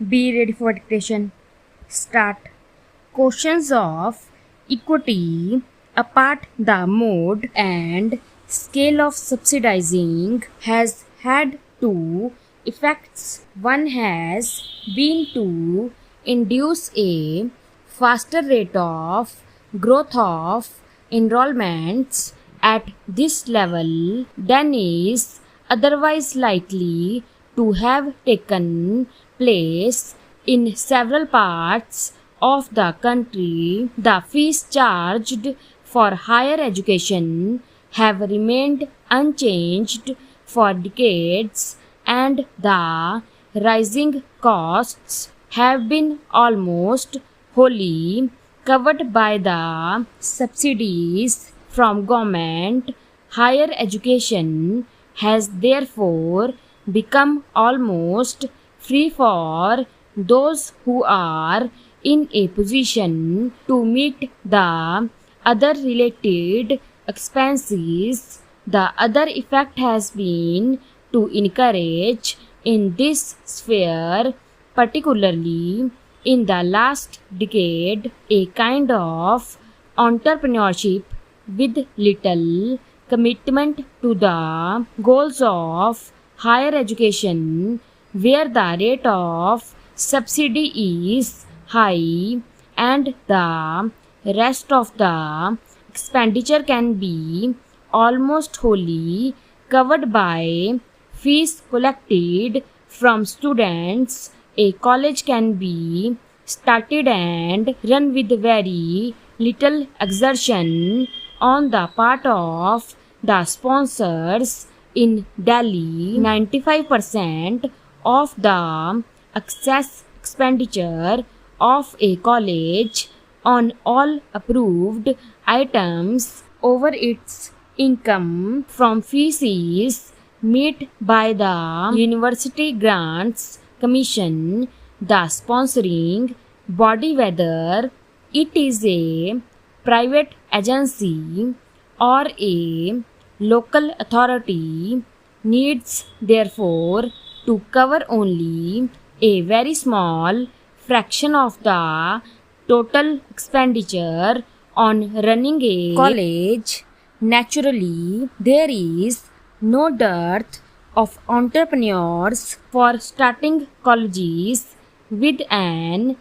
Be ready for dictation. Start. Questions of equity apart the mode and scale of subsidizing has had two effects. One has been to induce a faster rate of growth of enrollments at this level than is otherwise likely to have taken place in several parts of the country. The fees charged for higher education have remained unchanged for decades, and the rising costs have been almost wholly covered by the subsidies from government. Higher education has therefore become almost free for those who are in a position to meet the other related expenses. The other effect has been to encourage in this sphere, particularly in the last decade, a kind of entrepreneurship with little commitment to the goals of higher education, where the rate of subsidy is high and the rest of the expenditure can be almost wholly covered by fees collected from students. A college can be started and run with very little exertion on the part of the sponsors. In Delhi, 95% of the excess expenditure of a college on all approved items over its income from fees is met by the University Grants Commission, the sponsoring body, whether it is a private agency or a local authority, needs therefore to cover only a very small fraction of the total expenditure on running a college. Naturally, there is no dearth of entrepreneurs for starting colleges with an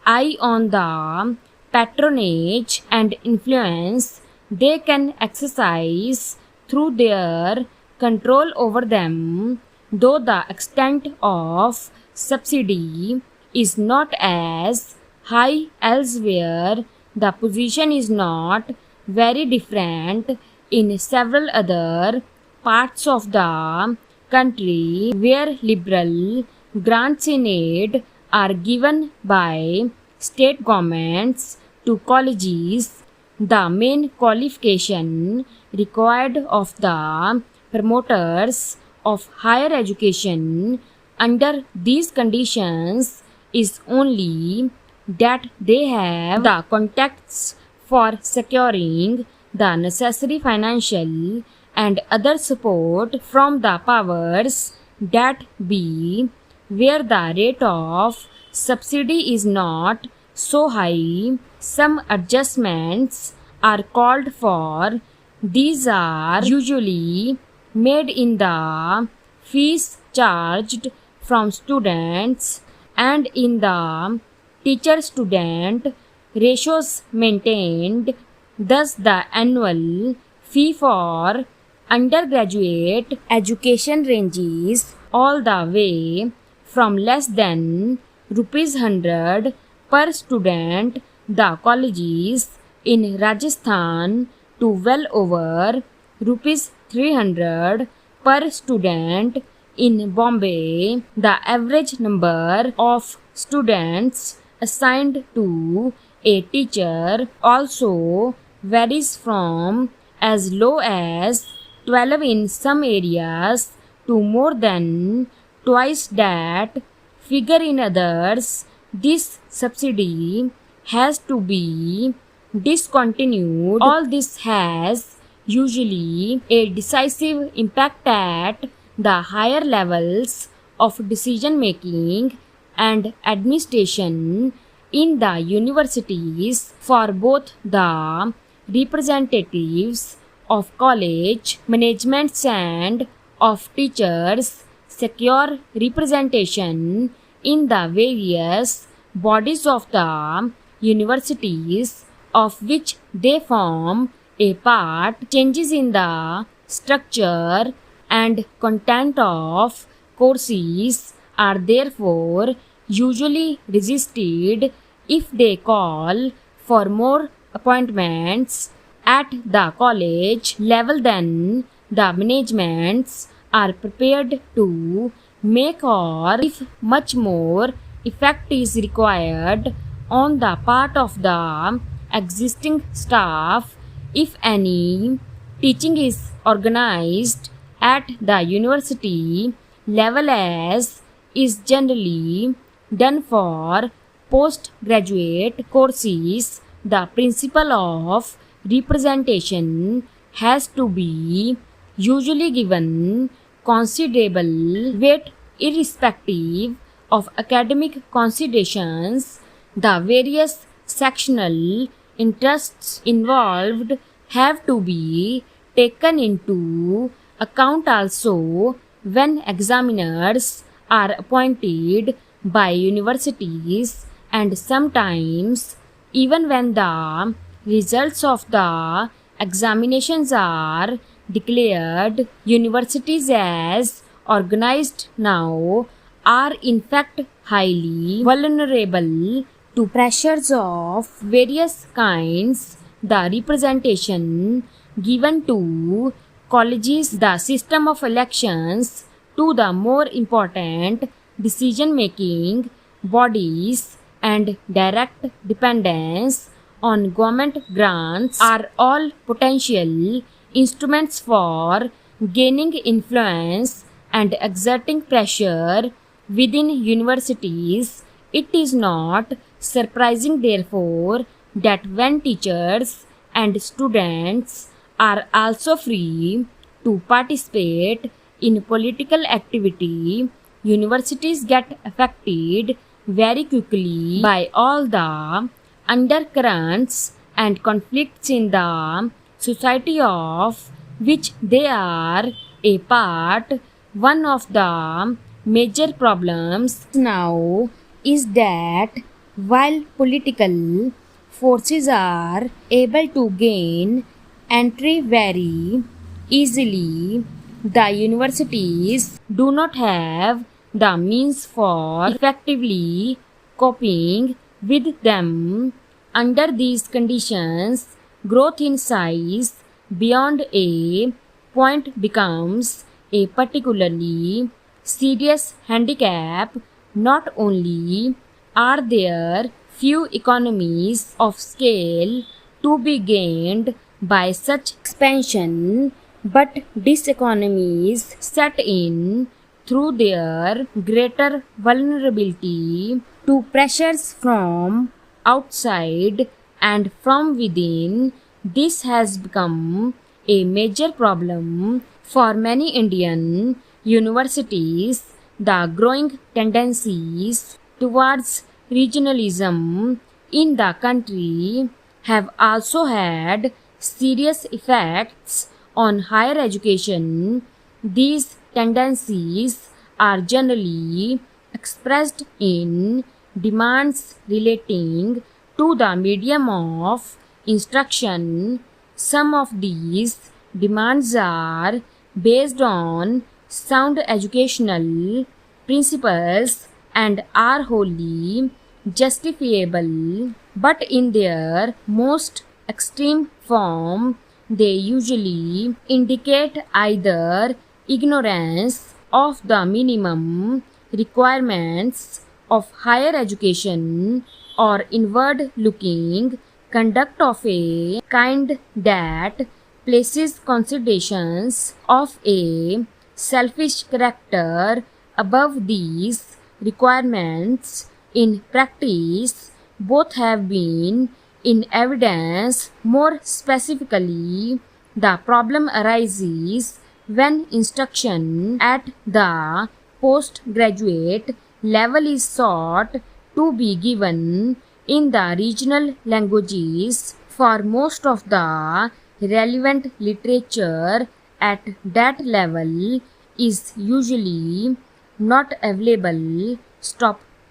eye on the patronage and influence they can exercise through their control over them. Though the extent of subsidy is not as high elsewhere, the position is not very different in several other parts of the country where liberal grants in aid are given by state governments to colleges. The main qualification required of the promoters of higher education under these conditions is only that they have the contacts for securing the necessary financial and other support from the powers that be, where the rate of subsidy is not so high. Some adjustments are called for. These are usually made in the fees charged from students and in the teacher-student ratios maintained. Thus, the annual fee for undergraduate education ranges all the way from less than ₹100 per student, the colleges in Rajasthan, to well over ₹300 per student. In Bombay, the average number of students assigned to a teacher also varies from as low as 12 in some areas to more than twice that figure in others. This subsidy has to be discontinued. All this has usually a decisive impact at the higher levels of decision making and administration in the universities for both the representatives of college managements and of teachers, secure representation in the various bodies of the universities of which they form a part. Changes in the structure and content of courses are therefore usually resisted if they call for more appointments at the college level than the managements are prepared to make, or if much more effect is required on the part of the existing staff, if any. Teaching is organized at the university level as is generally done for postgraduate courses. The principle of representation has to be usually given considerable weight irrespective of academic considerations. The various sectional interests involved have to be taken into account also when examiners are appointed by universities, and sometimes even when the results of the examinations are declared. Universities as organized now are in fact highly vulnerable to pressures of various kinds. The representation given to colleges, the system of elections to the more important decision-making bodies, and direct dependence on government grants are all potential instruments for gaining influence and exerting pressure within universities. It is not surprising, therefore, that when teachers and students are also free to participate in political activity, universities get affected very quickly by all the undercurrents and conflicts in the society of which they are a part. One of the major problems now is that while political forces are able to gain entry very easily, the universities do not have the means for effectively coping with them. Under these conditions, growth in size beyond a point becomes a particularly serious handicap. Not only are there few economies of scale to be gained by such expansion, but diseconomies set in through their greater vulnerability to pressures from outside and from within. This has become a major problem for many Indian universities. The growing tendencies towards regionalism in the country have also had serious effects on higher education. These tendencies are generally expressed in demands relating to the medium of instruction. Some of these demands are based on sound educational principles and are wholly justifiable, but in their most extreme form, they usually indicate either ignorance of the minimum requirements of higher education or inward-looking conduct of a kind that places considerations of a selfish character above these requirements. In practice, both have been in evidence. More specifically, the problem arises when instruction at the postgraduate level is sought to be given in the regional languages. For most of the relevant literature at that level is usually not available. Stop